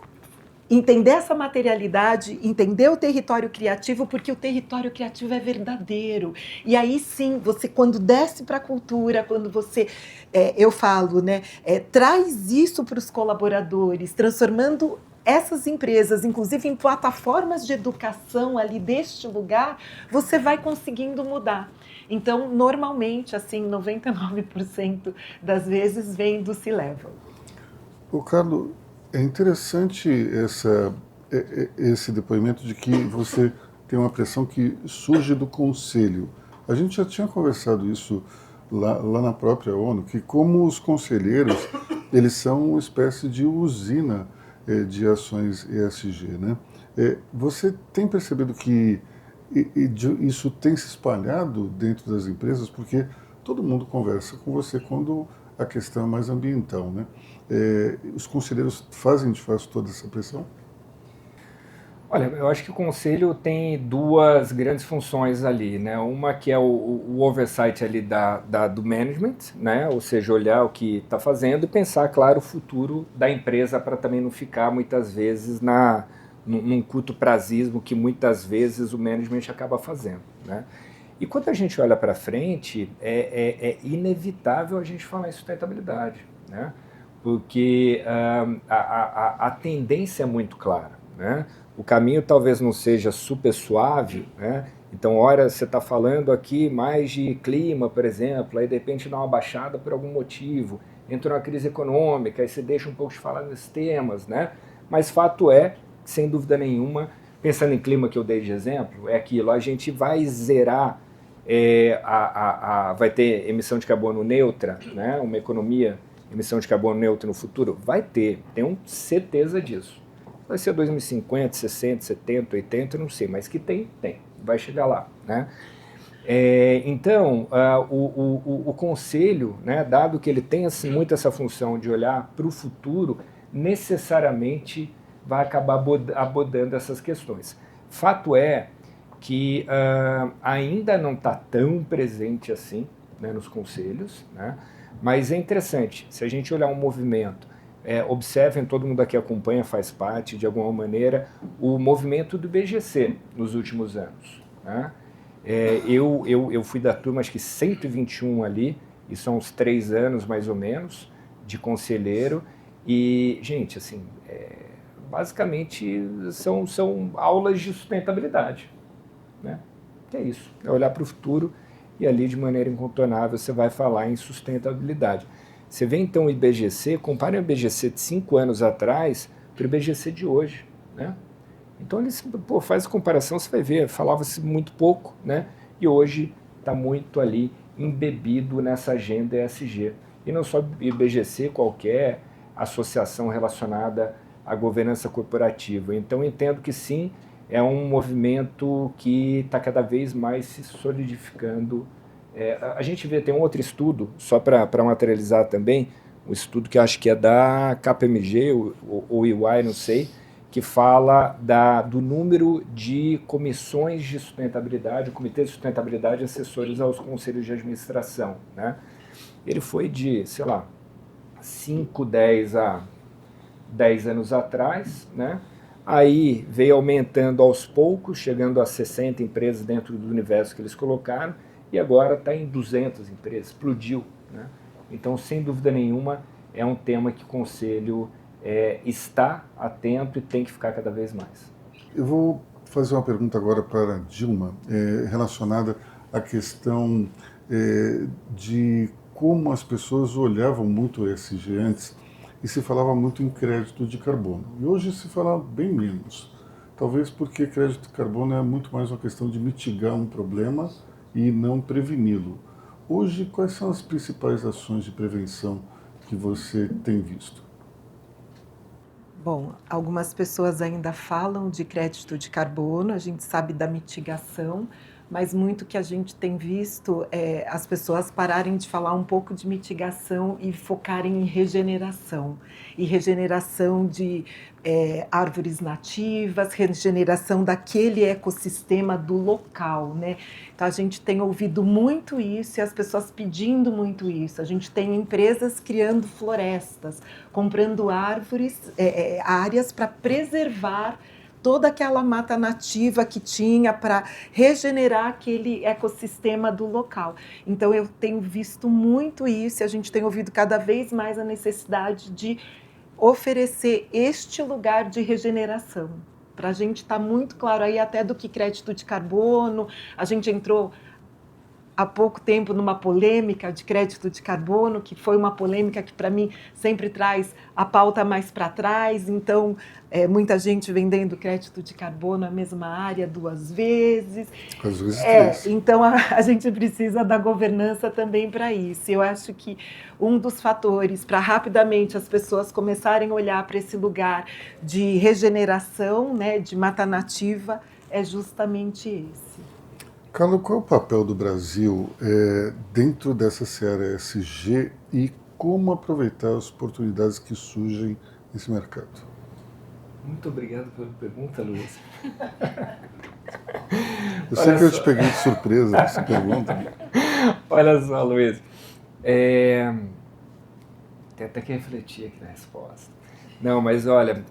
Speaker 4: entender essa materialidade, entender o território criativo, porque o território criativo é verdadeiro. E aí sim, você quando desce para a cultura, quando você, eu falo, né, traz isso para os colaboradores, transformando essas empresas, inclusive em plataformas de educação ali deste lugar, você vai conseguindo mudar. Então, normalmente, assim, 99% das vezes vem do C-Level.
Speaker 3: Ô, Carlos, é interessante esse depoimento de que você tem uma pressão que surge do Conselho. A gente já tinha conversado isso lá na própria ONU, que como os conselheiros, eles são uma espécie de usina de ações ESG, né? Você tem percebido que isso tem se espalhado dentro das empresas? Porque todo mundo conversa com você quando a questão é mais ambiental, né? Os conselheiros fazem de fato toda essa pressão?
Speaker 6: Olha, eu acho que o conselho tem duas grandes funções ali, né? Uma que é o oversight ali do management, né? Ou seja, olhar o que está fazendo e pensar, claro, o futuro da empresa para também não ficar muitas vezes num curto prazismo que muitas vezes o management acaba fazendo, né? E quando a gente olha para frente, é inevitável a gente falar em sustentabilidade, né? Porque a tendência é muito clara, né? O caminho talvez não seja super suave, né? Então, ora, você está falando aqui mais de clima, por exemplo, aí de repente dá uma baixada por algum motivo, entra uma crise econômica, aí você deixa um pouco de falar nesses temas, né? Mas fato é, sem dúvida nenhuma, pensando em clima que eu dei de exemplo, é aquilo, a gente vai zerar, vai ter emissão de carbono neutra, né? Uma economia, emissão de carbono neutra no futuro? Vai ter, tenho certeza disso. Vai ser 2050, 60, 70, 80, não sei, mas que tem, vai chegar lá, né? Então, o conselho, né, dado que ele tem assim, muito essa função de olhar para o futuro, necessariamente vai acabar abordando essas questões. Fato é que ainda não está tão presente assim, né, nos conselhos, né? Mas é interessante, se a gente olhar um movimento, observem, todo mundo aqui acompanha, faz parte de alguma maneira, o movimento do BGC nos últimos anos, né? Eu fui da turma, acho que 121 ali, e são uns 3 anos mais ou menos, de conselheiro, e, gente, assim, basicamente são aulas de sustentabilidade, né? Que é isso, é olhar para o futuro e ali de maneira incontornável você vai falar em sustentabilidade. Você vê então o IBGC, compare o IBGC de 5 anos atrás para o IBGC de hoje, né? Então eles, faz a comparação, você vai ver, falava-se muito pouco, né? E hoje está muito ali embebido nessa agenda ESG. E não só o IBGC, qualquer associação relacionada à governança corporativa. Então entendo que sim, é um movimento que está cada vez mais se solidificando. A gente vê, tem um outro estudo, só para materializar também, um estudo que acho que é da KPMG ou EY, não sei, que fala do número de comissões de sustentabilidade, o Comitê de Sustentabilidade assessores aos conselhos de administração, né? Ele foi de, sei lá, 5, 10 a 10 anos atrás, né? Aí veio aumentando aos poucos, chegando a 60 empresas dentro do universo que eles colocaram, e agora está em 200 empresas, explodiu, né? Então, sem dúvida nenhuma, é um tema que o Conselho está atento e tem que ficar cada vez mais.
Speaker 3: Eu vou fazer uma pergunta agora para a Dilma, relacionada à questão de como as pessoas olhavam muito o ESG antes e se falava muito em crédito de carbono. E hoje se fala bem menos. Talvez porque crédito de carbono é muito mais uma questão de mitigar um problema e não preveni-lo. Hoje, quais são as principais ações de prevenção que você tem visto?
Speaker 4: Bom, algumas pessoas ainda falam de crédito de carbono, a gente sabe da mitigação, mas muito que a gente tem visto é as pessoas pararem de falar um pouco de mitigação e focarem em regeneração. E regeneração de árvores nativas, regeneração daquele ecossistema do local, né? Então a gente tem ouvido muito isso e as pessoas pedindo muito isso. A gente tem empresas criando florestas, comprando árvores, áreas para preservar toda aquela mata nativa que tinha para regenerar aquele ecossistema do local. Então eu tenho visto muito isso e a gente tem ouvido cada vez mais a necessidade de oferecer este lugar de regeneração. Para a gente está muito claro aí até do que crédito de carbono, a gente entrou há pouco tempo numa polêmica de crédito de carbono, que foi uma polêmica que para mim sempre traz a pauta mais para trás, então muita gente vendendo crédito de carbono na mesma área 2 vezes.
Speaker 3: Às vezes 3.
Speaker 4: Então a gente precisa da governança também para isso. Eu acho que um dos fatores para rapidamente as pessoas começarem a olhar para esse lugar de regeneração, né, de mata nativa, é justamente esse.
Speaker 3: Carla, qual é o papel do Brasil dentro dessa seara ESG e como aproveitar as oportunidades que surgem nesse mercado?
Speaker 6: Muito obrigado pela pergunta, Luiz.
Speaker 3: Eu sei que eu te peguei de surpresa com essa pergunta.
Speaker 6: Olha só, Luiz. Tem até que refletir aqui na resposta. Não, mas olha,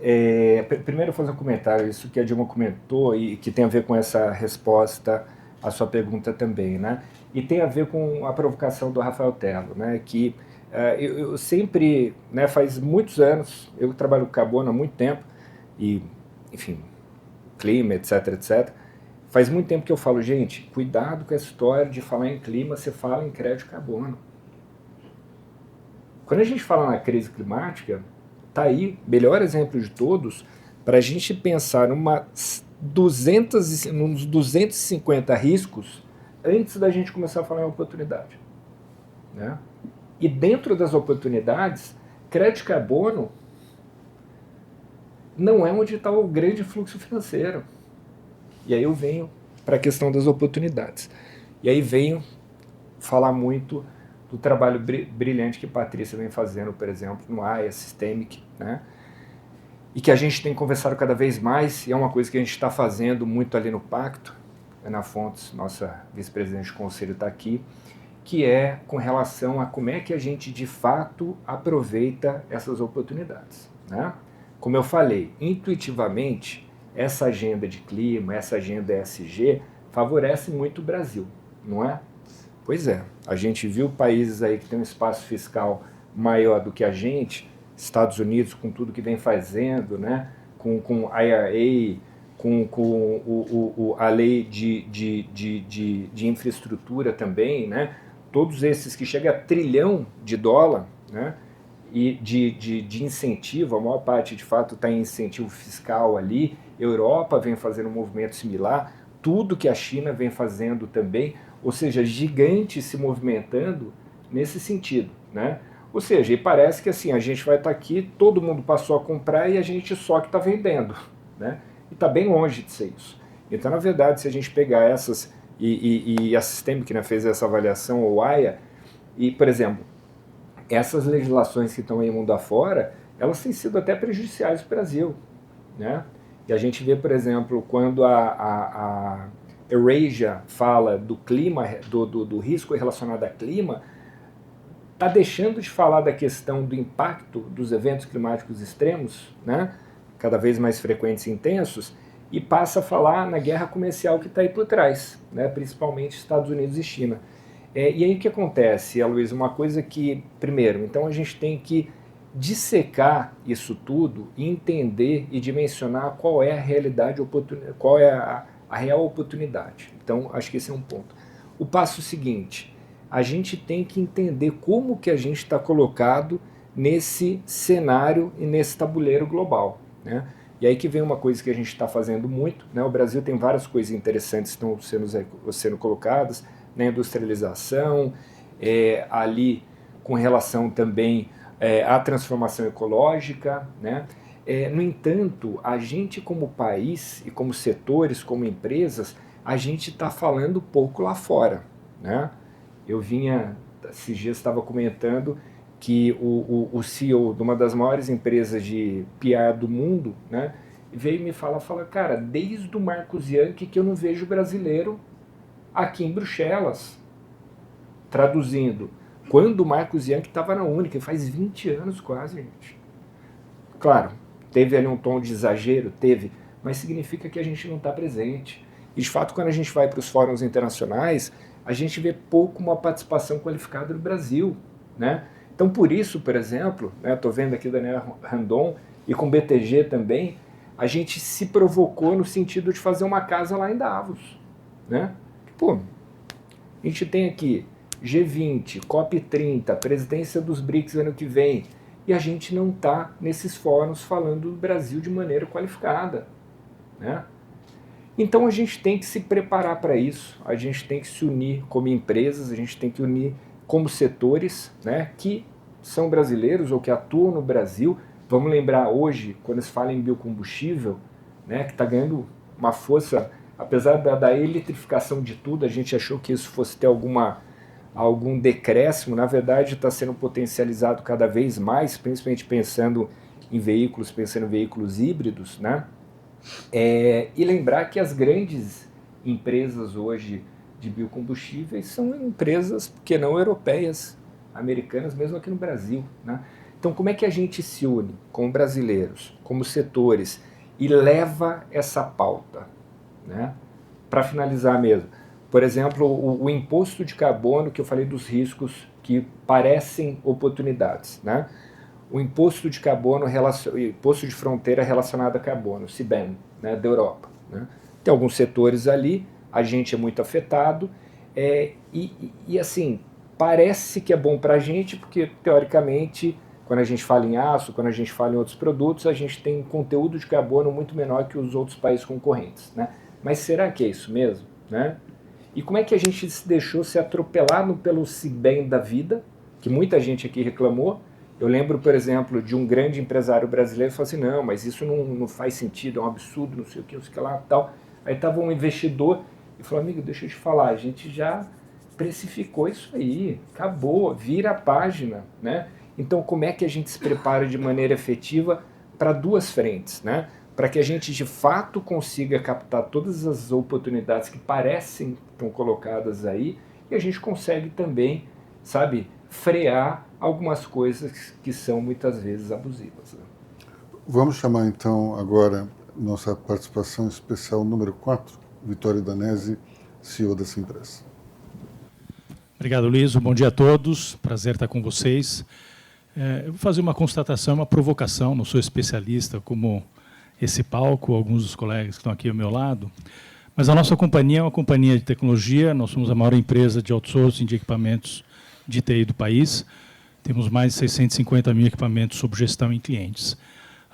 Speaker 6: primeiro eu vou fazer um comentário, isso que a Dilma comentou e que tem a ver com essa resposta à sua pergunta também, né? E tem a ver com a provocação do Rafael Tello, né? Que eu sempre, né, faz muitos anos, eu trabalho com carbono há muito tempo, e, enfim, clima, etc, etc. Faz muito tempo que eu falo, gente, cuidado com essa história de falar em clima, você fala em crédito de carbono. Quando a gente fala na crise climática, tá aí, melhor exemplo de todos, para a gente pensar nos 250 riscos antes da gente começar a falar em oportunidade, né? E dentro das oportunidades, crédito de carbono não é onde está o grande fluxo financeiro. E aí eu venho para a questão das oportunidades. E aí venho falar muito do trabalho brilhante que a Patrícia vem fazendo, por exemplo, no AIA Systemic, né? E que a gente tem conversado cada vez mais, e é uma coisa que a gente está fazendo muito ali no Pacto. Ana Fontes, nossa vice-presidente de conselho, está aqui, que é com relação a como é que a gente de fato aproveita essas oportunidades, né? Como eu falei, intuitivamente, essa agenda de clima, essa agenda ESG, favorece muito o Brasil, não é? Pois é, a gente viu países aí que têm um espaço fiscal maior do que a gente, Estados Unidos com tudo que vem fazendo, né? com IRA, com a lei de infraestrutura também, né? Todos esses que chegam a $1 trilhão, né? E de incentivo, a maior parte de fato está em incentivo fiscal ali, Europa vem fazendo um movimento similar, tudo que a China vem fazendo também, ou seja, gigantes se movimentando nesse sentido, né? Ou seja, e parece que assim, a gente vai estar aqui, todo mundo passou a comprar e a gente só que está vendendo, né? E está bem longe de ser isso. Então, na verdade, se a gente pegar essas, e a Systemic, né, fez essa avaliação, ou AIA, e, por exemplo, essas legislações que estão aí mundo afora, elas têm sido até prejudiciais para o Brasil, né? E a gente vê, por exemplo, quando a Eurasia fala do clima, do risco relacionado a clima, está deixando de falar da questão do impacto dos eventos climáticos extremos, né, cada vez mais frequentes e intensos, e passa a falar na guerra comercial que está aí por trás, né, principalmente Estados Unidos e China. E aí o que acontece, Aloysio? Uma coisa que, primeiro, então a gente tem que dissecar isso tudo e entender e dimensionar qual é a realidade, qual é a real oportunidade. Então, acho que esse é um ponto. O passo seguinte, a gente tem que entender como que a gente está colocado nesse cenário e nesse tabuleiro global, né? E aí que vem uma coisa que a gente está fazendo muito, né? O Brasil tem várias coisas interessantes que estão sendo colocadas, na industrialização, ali com relação também à transformação ecológica, né? No entanto, a gente como país e como setores, como empresas, a gente está falando pouco lá fora, né? Eu vinha, esses dias estava comentando que o CEO de uma das maiores empresas de PR do mundo, né, veio me fala, cara, desde o Marcos Yankee que eu não vejo brasileiro aqui em Bruxelas. Traduzindo, quando o Marcos Yankee estava na Única, faz 20 anos quase, gente. Claro, teve ali um tom de exagero, teve, mas significa que a gente não está presente. E, de fato, quando a gente vai para os fóruns internacionais, a gente vê pouco uma participação qualificada do Brasil, né? Então, por isso, por exemplo, estou vendo aqui o Daniel Randon, e com o BTG também, a gente se provocou no sentido de fazer uma casa lá em Davos, né? Pô, a gente tem aqui G20, COP30, presidência dos BRICS ano que vem, e a gente não está nesses fóruns falando do Brasil de maneira qualificada, né? Então a gente tem que se preparar para isso, a gente tem que se unir como empresas, a gente tem que unir como setores, né, que são brasileiros ou que atuam no Brasil. Vamos lembrar hoje, quando se fala em biocombustível, né, que está ganhando uma força, apesar da eletrificação de tudo, a gente achou que isso fosse ter algum decréscimo, na verdade está sendo potencializado cada vez mais, principalmente pensando em veículos híbridos, né? E lembrar que as grandes empresas hoje de biocombustíveis são empresas que não europeias, americanas, mesmo aqui no Brasil, né? Então como é que a gente se une como brasileiros, como setores, e leva essa pauta, né? Para finalizar mesmo, por exemplo, o imposto de carbono, que eu falei dos riscos que parecem oportunidades, né? O imposto de carbono, imposto de fronteira relacionado a carbono, CBAM, né, da Europa, né? Tem alguns setores ali, a gente é muito afetado, e assim, parece que é bom para a gente, porque teoricamente, quando a gente fala em aço, quando a gente fala em outros produtos, a gente tem um conteúdo de carbono muito menor que os outros países concorrentes, né? Mas será que é isso mesmo, né? E como é que a gente se deixou ser atropelado pelo CBAM da vida, que muita gente aqui reclamou? Eu lembro, por exemplo, de um grande empresário brasileiro que falou assim, não, mas isso não faz sentido, é um absurdo, não sei o que lá, tal. Aí estava um investidor e falou, amigo, deixa eu te falar, a gente já precificou isso aí, acabou, vira a página, né? Então, como é que a gente se prepara de maneira efetiva para duas frentes, né? Para que a gente, de fato, consiga captar todas as oportunidades que parecem estão colocadas aí, e a gente consegue também, sabe, frear algumas coisas que são muitas vezes abusivas, né?
Speaker 3: Vamos chamar então agora nossa participação especial número 4, Vitório Danese, CEO dessa empresa.
Speaker 10: Obrigado, Luiz. Bom dia a todos. Prazer estar com vocês. Eu vou fazer uma constatação, uma provocação. Não sou especialista como esse palco, alguns dos colegas que estão aqui ao meu lado, mas a nossa companhia é uma companhia de tecnologia. Nós somos a maior empresa de outsourcing de equipamentos de TI do país. Temos mais de 650 mil equipamentos sob gestão em clientes.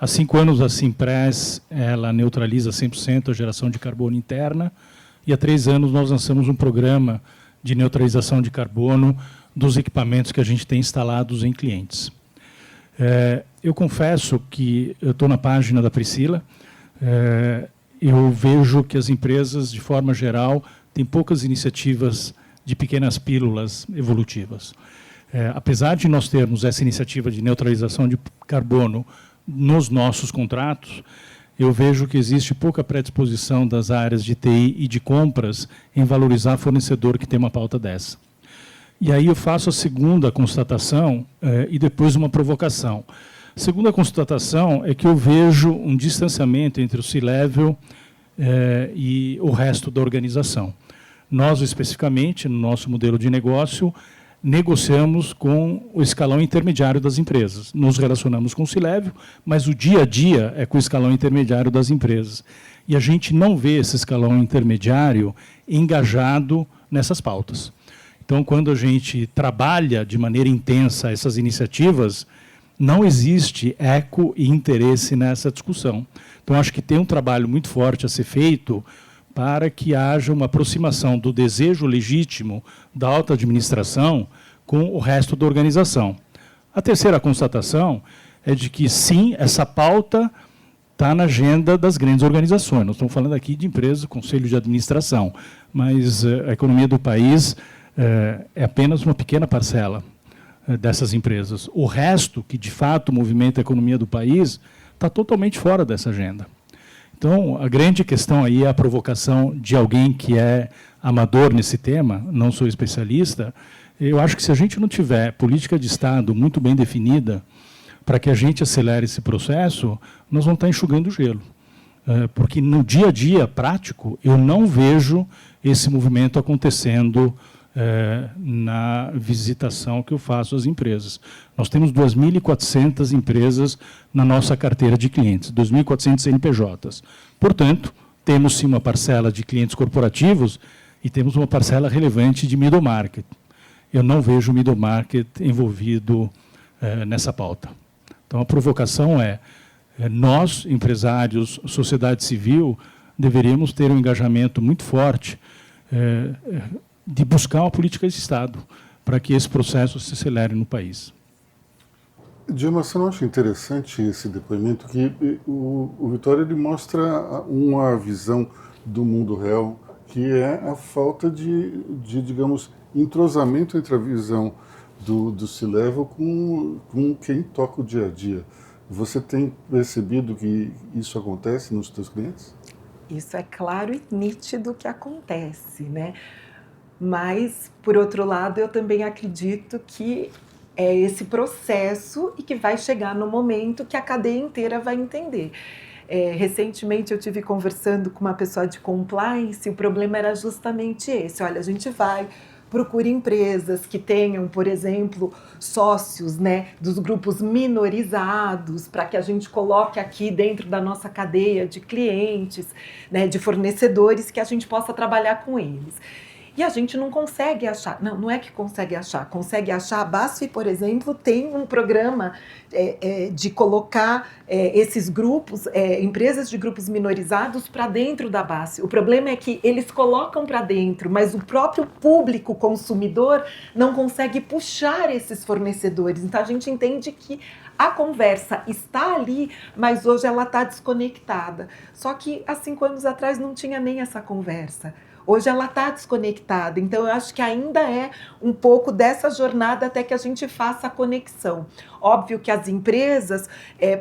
Speaker 10: Há 5 anos, a Simpress ela neutraliza 100% a geração de carbono interna, e há 3 anos nós lançamos um programa de neutralização de carbono dos equipamentos que a gente tem instalados em clientes. Eu confesso que eu estou na página da Priscila, eu vejo que as empresas, de forma geral, têm poucas iniciativas de pequenas pílulas evolutivas. Apesar de nós termos essa iniciativa de neutralização de carbono nos nossos contratos, eu vejo que existe pouca predisposição das áreas de TI e de compras em valorizar fornecedor que tem uma pauta dessa. E aí eu faço a segunda constatação e depois uma provocação. A segunda constatação é que eu vejo um distanciamento entre o C-Level e o resto da organização. Nós, especificamente, no nosso modelo de negócio, negociamos com o escalão intermediário das empresas. Nos relacionamos com o C-Level, mas o dia a dia é com o escalão intermediário das empresas. E a gente não vê esse escalão intermediário engajado nessas pautas. Então, quando a gente trabalha de maneira intensa essas iniciativas, não existe eco e interesse nessa discussão. Então, acho que tem um trabalho muito forte a ser feito para que haja uma aproximação do desejo legítimo da alta administração com o resto da organização. A terceira constatação é de que, sim, essa pauta está na agenda das grandes organizações. Nós estamos falando aqui de empresas, conselho de administração, mas a economia do país é apenas uma pequena parcela dessas empresas. O resto, que de fato movimenta a economia do país, está totalmente fora dessa agenda. Então, a grande questão aí é a provocação de alguém que é amador nesse tema, não sou especialista. Eu acho que se a gente não tiver política de Estado muito bem definida para que a gente acelere esse processo, nós vamos estar enxugando gelo. Porque no dia a dia prático, eu não vejo esse movimento acontecendo na visitação que eu faço às empresas. Nós temos 2.400 empresas na nossa carteira de clientes, 2.400 CNPJs. Portanto, temos sim uma parcela de clientes corporativos e temos uma parcela relevante de middle market. Eu não vejo o middle market envolvido nessa pauta. Então, a provocação nós, empresários, sociedade civil, deveríamos ter um engajamento muito forte de buscar uma política de Estado para que esse processo se acelere no país.
Speaker 3: Dilma, você não acha interessante esse depoimento que o Vitória ele mostra uma visão do mundo real que é a falta de digamos, entrosamento entre a visão do C-Level com quem toca o dia a dia. Você tem percebido que isso acontece nos seus clientes?
Speaker 4: Isso é claro e nítido que acontece, né? Mas, por outro lado, eu também acredito que é esse processo e que vai chegar no momento que a cadeia inteira vai entender. Recentemente eu tive conversando com uma pessoa de compliance e o problema era justamente esse. Olha, a gente procura empresas que tenham, por exemplo, sócios, né, dos grupos minorizados, para que a gente coloque aqui dentro da nossa cadeia de clientes, né, de fornecedores, que a gente possa trabalhar com eles. E a gente não consegue achar, não é que consegue achar. A BASF, por exemplo, tem um programa de colocar esses grupos, empresas de grupos minorizados para dentro da BASF. O problema é que eles colocam para dentro, mas o próprio público consumidor não consegue puxar esses fornecedores. Então a gente entende que a conversa está ali, mas hoje ela está desconectada. Só que há 5 anos atrás não tinha nem essa conversa. Hoje ela está desconectada, então eu acho que ainda é um pouco dessa jornada até que a gente faça a conexão. Óbvio que as empresas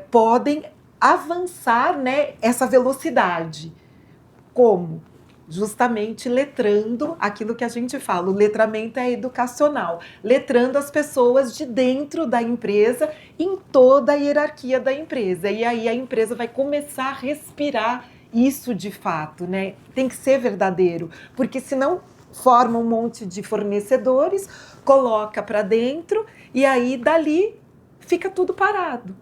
Speaker 4: podem avançar, né, essa velocidade. Como? Justamente letrando aquilo que a gente fala, o letramento é educacional, letrando as pessoas de dentro da empresa em toda a hierarquia da empresa. E aí a empresa vai começar a respirar isso de fato, né? Tem que ser verdadeiro, porque senão forma um monte de fornecedores, coloca para dentro e aí dali fica tudo parado.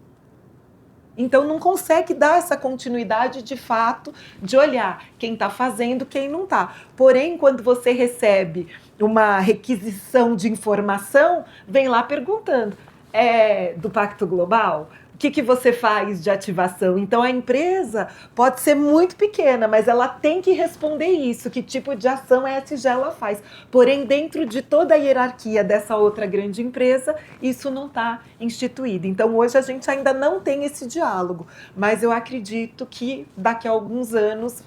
Speaker 4: Então não consegue dar essa continuidade de fato, de olhar quem está fazendo, quem não está. Porém, quando você recebe uma requisição de informação, vem lá perguntando, é do Pacto Global? O que você faz de ativação? Então, a empresa pode ser muito pequena, mas ela tem que responder isso, que tipo de ação a ESG ela faz. Porém, dentro de toda a hierarquia dessa outra grande empresa, isso não está instituído. Então, hoje a gente ainda não tem esse diálogo, mas eu acredito que daqui a alguns anos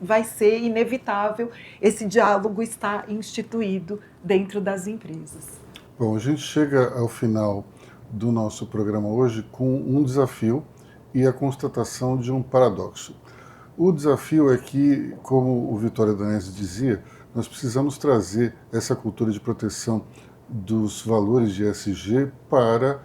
Speaker 4: vai ser inevitável esse diálogo estar instituído dentro das empresas.
Speaker 3: Bom, a gente chega ao final do nosso programa hoje com um desafio e a constatação de um paradoxo. O desafio é que, como o Vitória Danese dizia, nós precisamos trazer essa cultura de proteção dos valores de ESG para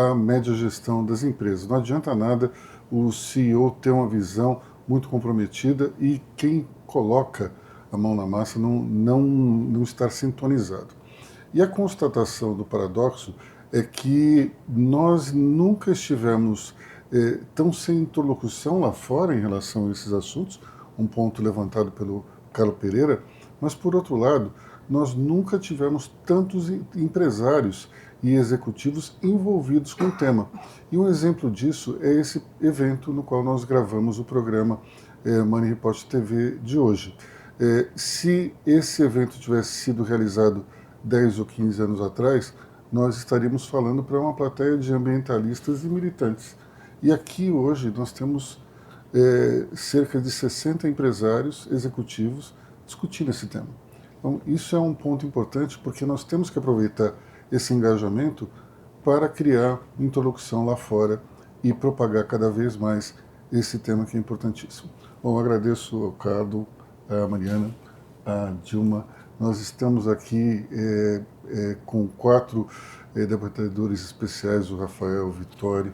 Speaker 3: a média gestão das empresas. Não adianta nada o CEO ter uma visão muito comprometida e quem coloca a mão na massa não estar sintonizado. E a constatação do paradoxo é que nós nunca estivemos tão sem interlocução lá fora em relação a esses assuntos, um ponto levantado pelo Carlos Pereira, mas, por outro lado, nós nunca tivemos tantos empresários e executivos envolvidos com o tema. E um exemplo disso é esse evento no qual nós gravamos o programa Money Report TV de hoje. Se esse evento tivesse sido realizado 10 ou 15 anos atrás, nós estaríamos falando para uma plateia de ambientalistas e militantes. E aqui hoje nós temos cerca de 60 empresários executivos discutindo esse tema. Então, isso é um ponto importante, porque nós temos que aproveitar esse engajamento para criar interlocução lá fora e propagar cada vez mais esse tema que é importantíssimo. Bom, agradeço ao Carlos, a Mariana, a Dilma. Nós estamos aqui com 4 debatedores especiais, o Rafael, o Vitório,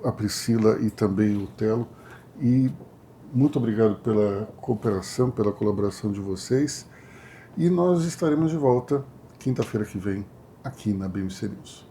Speaker 3: a Priscila e também o Telo. E muito obrigado pela cooperação, pela colaboração de vocês. E nós estaremos de volta quinta-feira que vem, aqui na BMC News.